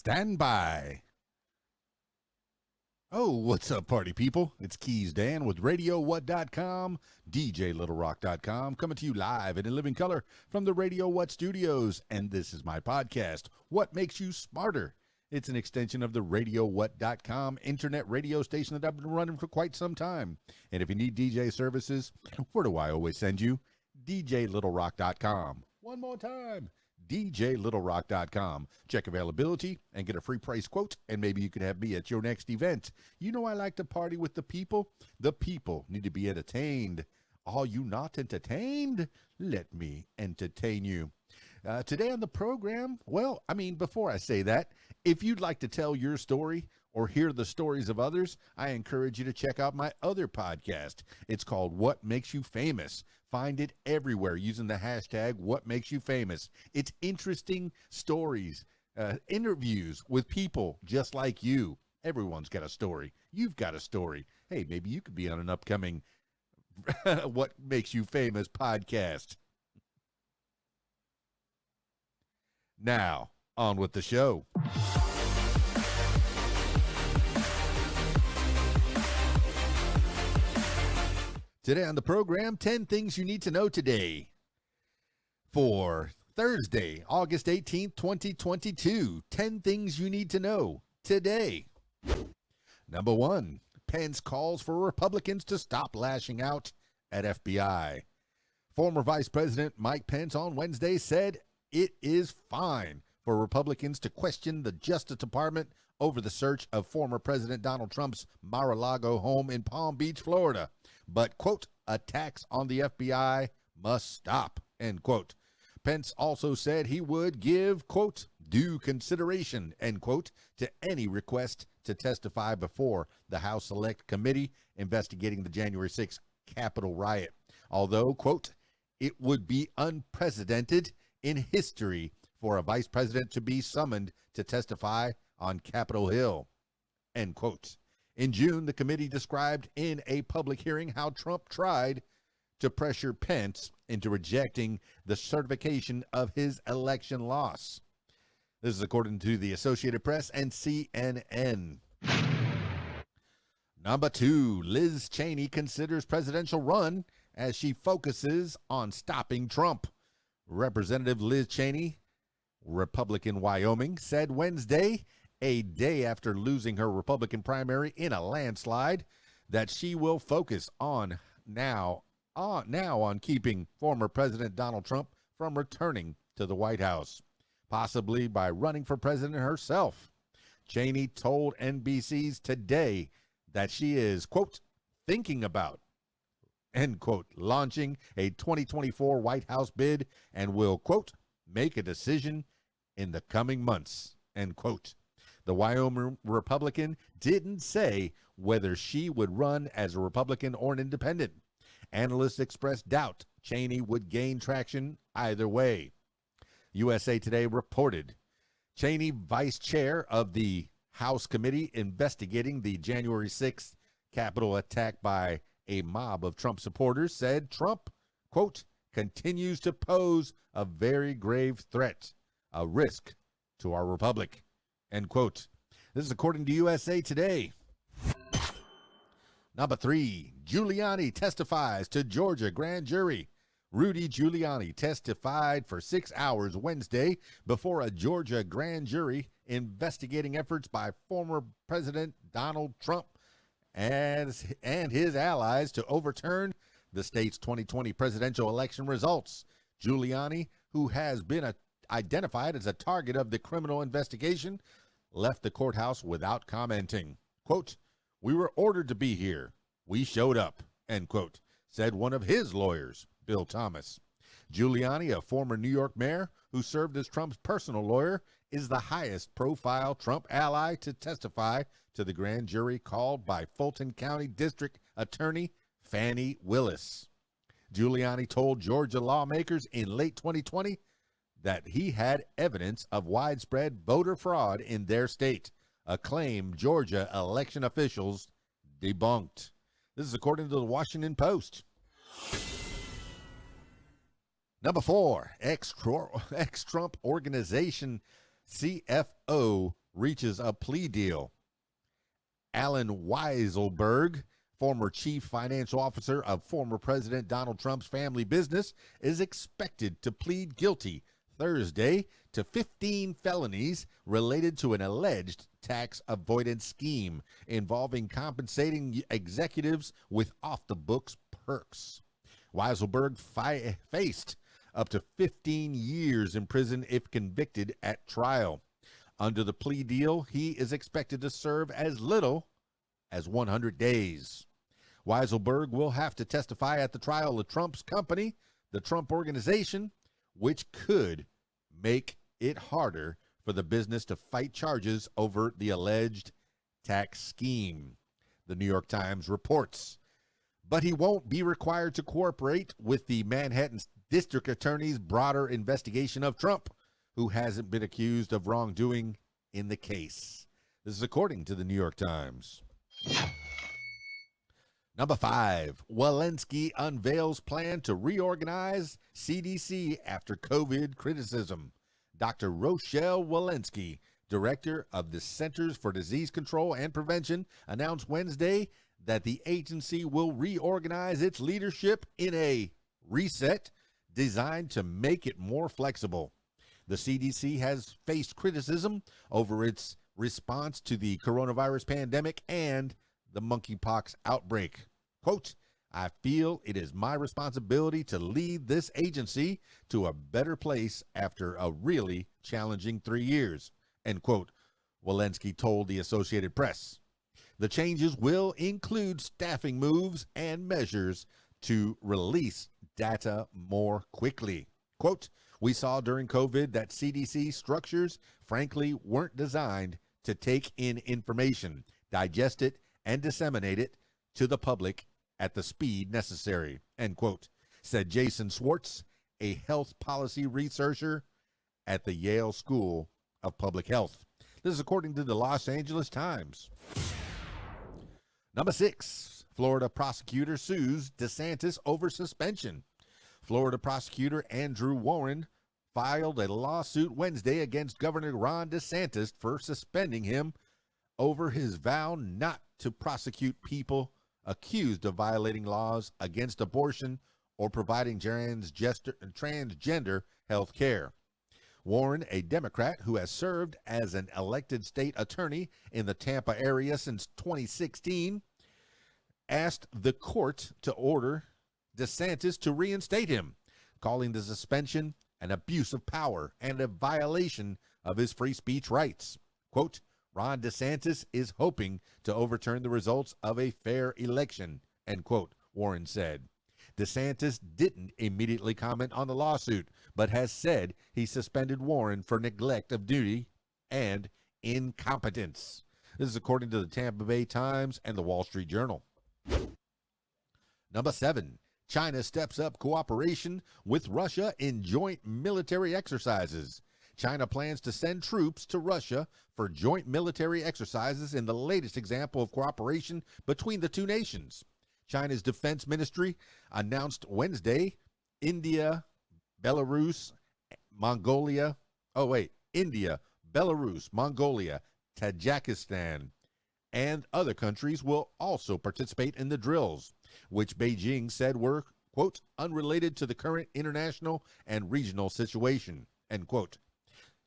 Stand by. Oh, what's up, party people? It's KeysDAN with RadioWhat.com, DJLittleRock.com, coming to you live and in living color from the Radio What studios. And this is my podcast, What Makes You Smarter? It's an extension of the RadioWhat.com internet radio station that I've been running for quite some time. And if you need DJ services, where do I always send you? DJLittleRock.com. One more time. DJLittleRock.com. Check availability and get a free price quote, and maybe you could have me at your next event. You know I like to party with the people. The people need to be entertained. Are you not entertained? Let me entertain you. Today on the program, before I say that, if you'd like to tell your story or hear the stories of others, I encourage you to check out my other podcast. It's called What Makes You Famous. Find it everywhere using the hashtag What Makes You Famous. It's interesting stories, interviews with people just like you. Everyone's got a story. You've got a story. Hey, maybe you could be on an upcoming What Makes You Famous podcast. Now, on with the show. Today on the program, 10 things you need to know today. For Thursday, August 18th, 2022, 10 things you need to know today. Number 1, Pence calls for Republicans to stop lashing out at FBI. Former Vice President Mike Pence on Wednesday said it is fine for Republicans to question the Justice Department over the search of former President Donald Trump's Mar-a-Lago home in Palm Beach, Florida. But, quote, attacks on the FBI must stop, end quote. Pence also said he would give, quote, due consideration, end quote, to any request to testify before the House Select Committee investigating the January 6th Capitol riot. Although, quote, it would be unprecedented in history for a vice president to be summoned to testify on Capitol Hill, end quote. In June, the committee described in a public hearing how Trump tried to pressure Pence into rejecting the certification of his election loss. This is according to the Associated Press and CNN. Number 2, Liz Cheney considers presidential run as she focuses on stopping Trump. Representative Liz Cheney, Republican Wyoming, said Wednesday, a day after losing her Republican primary in a landslide, that she will focus on keeping former President Donald Trump from returning to the White House, possibly by running for president herself. Cheney told NBC's Today that she is, quote, thinking about, end quote, launching a 2024 White House bid and will, quote, make a decision in the coming months, end quote. The Wyoming Republican didn't say whether she would run as a Republican or an independent. Analysts expressed doubt Cheney would gain traction either way. USA Today reported Cheney, vice chair of the House committee investigating the January 6th Capitol attack by a mob of Trump supporters, said Trump, quote, continues to pose a very grave threat, a risk to our republic, end quote. This is according to USA Today. Number 3, Giuliani testifies to Georgia grand jury. Rudy Giuliani testified for 6 hours Wednesday before a Georgia grand jury investigating efforts by former President Donald Trump and his allies to overturn the state's 2020 presidential election results. Giuliani, who has been identified as a target of the criminal investigation, left the courthouse without commenting. Quote, we were ordered to be here. We showed up, end quote, said one of his lawyers, Bill Thomas. Giuliani, a former New York mayor who served as Trump's personal lawyer, is the highest profile Trump ally to testify to the grand jury called by Fulton County District Attorney Fannie Willis. Giuliani told Georgia lawmakers in late 2020 that he had evidence of widespread voter fraud in their state, a claim Georgia election officials debunked. This is according to the Washington Post. Number 4, ex-Trump organization CFO reaches a plea deal. Alan Weisselberg, former chief financial officer of former President Donald Trump's family business, is expected to plead guilty Thursday to 15 felonies related to an alleged tax avoidance scheme involving compensating executives with off-the-books perks. Weisselberg faced up to 15 years in prison if convicted at trial. Under the plea deal, he is expected to serve as little as 100 days. Weisselberg will have to testify at the trial of Trump's company, the Trump Organization, which could make it harder for the business to fight charges over the alleged tax scheme, the New York Times reports. But he won't be required to cooperate with the Manhattan District Attorney's broader investigation of Trump, who hasn't been accused of wrongdoing in the case. This is according to the New York Times. Number 5, Walensky unveils plan to reorganize CDC after COVID criticism. Dr. Rochelle Walensky, director of the Centers for Disease Control and Prevention, announced Wednesday that the agency will reorganize its leadership in a reset designed to make it more flexible. The CDC has faced criticism over its response to the coronavirus pandemic and the monkeypox outbreak. Quote, I feel it is my responsibility to lead this agency to a better place after a really challenging 3 years, end quote, Walensky told the Associated Press. The changes will include staffing moves and measures to release data more quickly. Quote, we saw during COVID that CDC structures, frankly, weren't designed to take in information, digest it, and disseminate it to the public at the speed necessary, end quote, said Jason Swartz, a health policy researcher at the Yale School of Public Health. This is according to the Los Angeles Times. Number 6, Florida prosecutor sues DeSantis over suspension. Florida prosecutor Andrew Warren filed a lawsuit Wednesday against Governor Ron DeSantis for suspending him over his vow not to prosecute people accused of violating laws against abortion or providing transgender health care. Warren, a Democrat who has served as an elected state attorney in the Tampa area since 2016, asked the court to order DeSantis to reinstate him, calling the suspension an abuse of power and a violation of his free speech rights. Quote, Ron DeSantis is hoping to overturn the results of a fair election, end quote, Warren said. DeSantis didn't immediately comment on the lawsuit, but has said he suspended Warren for neglect of duty and incompetence. This is according to the Tampa Bay Times and the Wall Street Journal. Number 7, China steps up cooperation with Russia in joint military exercises. China plans to send troops to Russia for joint military exercises in the latest example of cooperation between the two nations. China's defense ministry announced Wednesday India, Belarus, Mongolia, Tajikistan, and other countries will also participate in the drills, which Beijing said were, quote, unrelated to the current international and regional situation, end quote.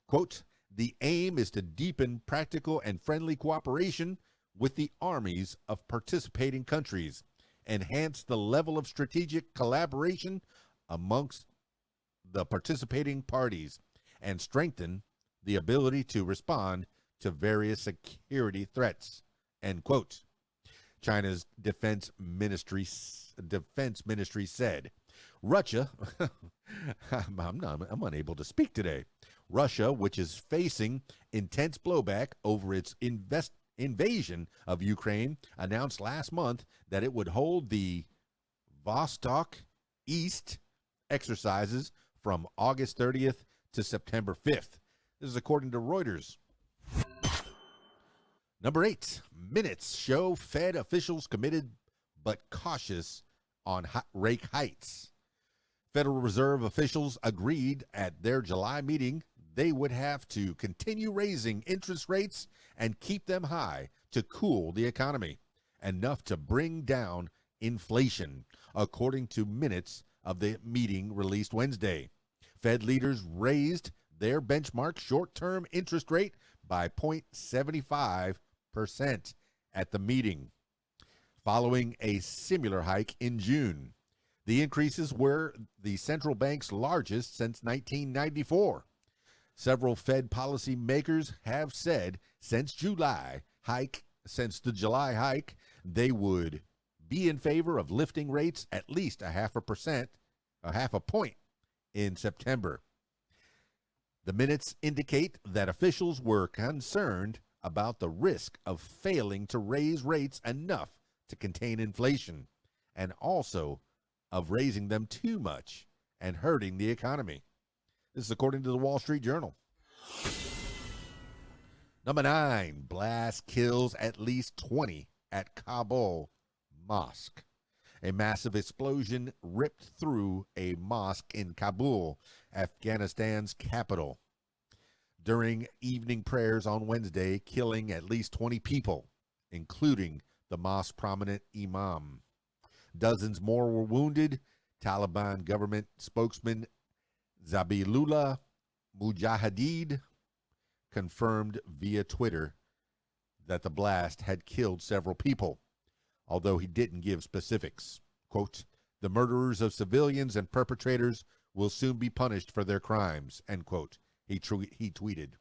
Quote, the aim is to deepen practical and friendly cooperation with the armies of participating countries, enhance the level of strategic collaboration amongst the participating parties, and strengthen the ability to respond to various security threats, end quote. China's defense ministry said. Russia, I'm unable to speak today. Russia, which is facing intense blowback over its invasion of Ukraine, announced last month that it would hold the Vostok East exercises from August 30th to September 5th. This is according to Reuters. Number 8, minutes show Fed officials committed but cautious on rate hikes. Federal Reserve officials agreed at their July meeting they would have to continue raising interest rates and keep them high to cool the economy, enough to bring down inflation, according to minutes of the meeting released Wednesday. Fed leaders raised their benchmark short-term interest rate by 0.75% at the meeting, following a similar hike in June. The increases were the central bank's largest since 1994. Several Fed policy makers have said since the July hike, they would be in favor of lifting rates at least a half a point in September. The minutes indicate that officials were concerned about the risk of failing to raise rates enough to contain inflation, and also of raising them too much and hurting the economy. This is according to the Wall Street Journal. Number 9, blast kills at least 20 at Kabul mosque. A massive explosion ripped through a mosque in Kabul, Afghanistan's capital, during evening prayers on Wednesday, killing at least 20 people, including the mosque's prominent imam. Dozens more were wounded. Taliban government spokesman Zabihullah Mujahideen confirmed via Twitter that the blast had killed several people, although he didn't give specifics. Quote, "The murderers of civilians and perpetrators will soon be punished for their crimes," end quote, he tweeted.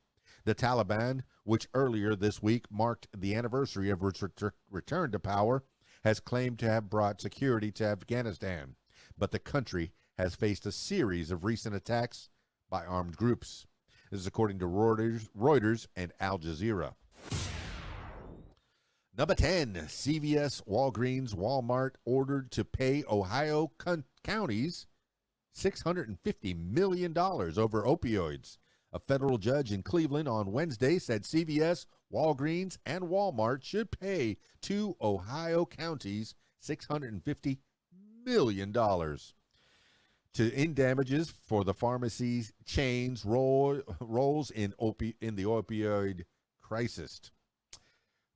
The Taliban, which earlier this week marked the anniversary of its return to power, has claimed to have brought security to Afghanistan, but the country has faced a series of recent attacks by armed groups. This is according to Reuters and Al Jazeera. Number 10, CVS, Walgreens, Walmart ordered to pay Ohio counties $650 million over opioids. A federal judge in Cleveland on Wednesday said CVS, Walgreens, and Walmart should pay two Ohio counties $650 million in damages for the pharmacy chain's roles in the opioid crisis.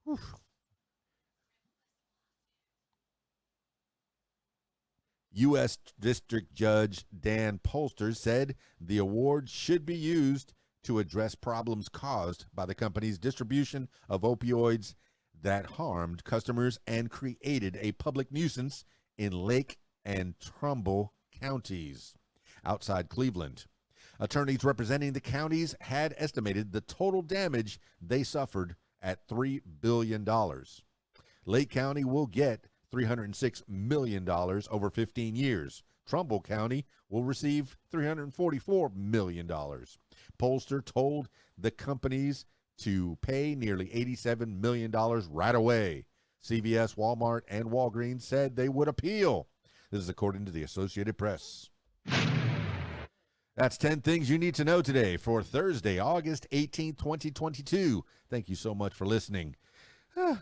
Whew. U.S. District Judge Dan Polster said the award should be used to address problems caused by the company's distribution of opioids that harmed customers and created a public nuisance in Lake and Trumbull counties outside Cleveland. Attorneys representing the counties had estimated the total damage they suffered at $3 billion. Lake County will get $306 million over 15 years. Trumbull County will receive $344 million. Polster told the companies to pay nearly $87 million right away. CVS, Walmart, and Walgreens said they would appeal. This is according to the Associated Press. That's 10 things you need to know today for Thursday, August 18, 2022. Thank you so much for listening.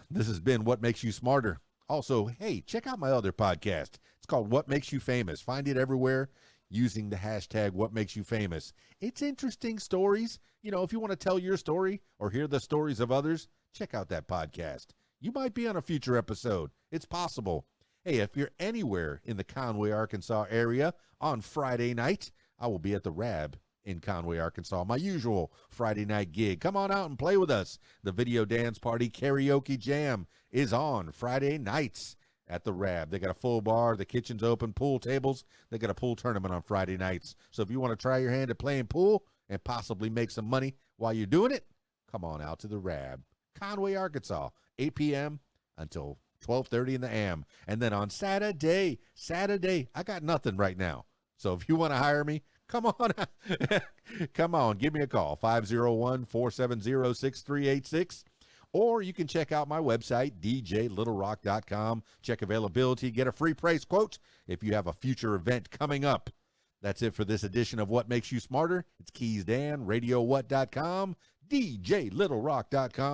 This has been What Makes You Smarter. Also, hey, check out my other podcast. It's called What Makes You Famous. Find it everywhere using the hashtag What Makes You Famous. It's interesting stories. You know, if you want to tell your story or hear the stories of others, check out that podcast. You might be on a future episode. It's possible. Hey, if you're anywhere in the Conway, Arkansas area on Friday night, I will be at the Rab in Conway, Arkansas, my usual Friday night gig. Come on out and play with us. The Video Dance Party Karaoke Jam is on Friday nights at the Rab. They got a full bar, the kitchen's open, pool tables. They got a pool tournament on Friday nights. So if you want to try your hand at playing pool and possibly make some money while you're doing it, come on out to the Rab, Conway, Arkansas, 8 p.m. until 12:30 in the a.m. And then on Saturday, I got nothing right now. So if you want to hire me, come on. Come on, give me a call, 501-470-6386. Or you can check out my website, djlittlerock.com. Check availability, get a free price quote if you have a future event coming up. That's it for this edition of What Makes You Smarter. It's KeysDAN, RadioWhat.com, djlittlerock.com.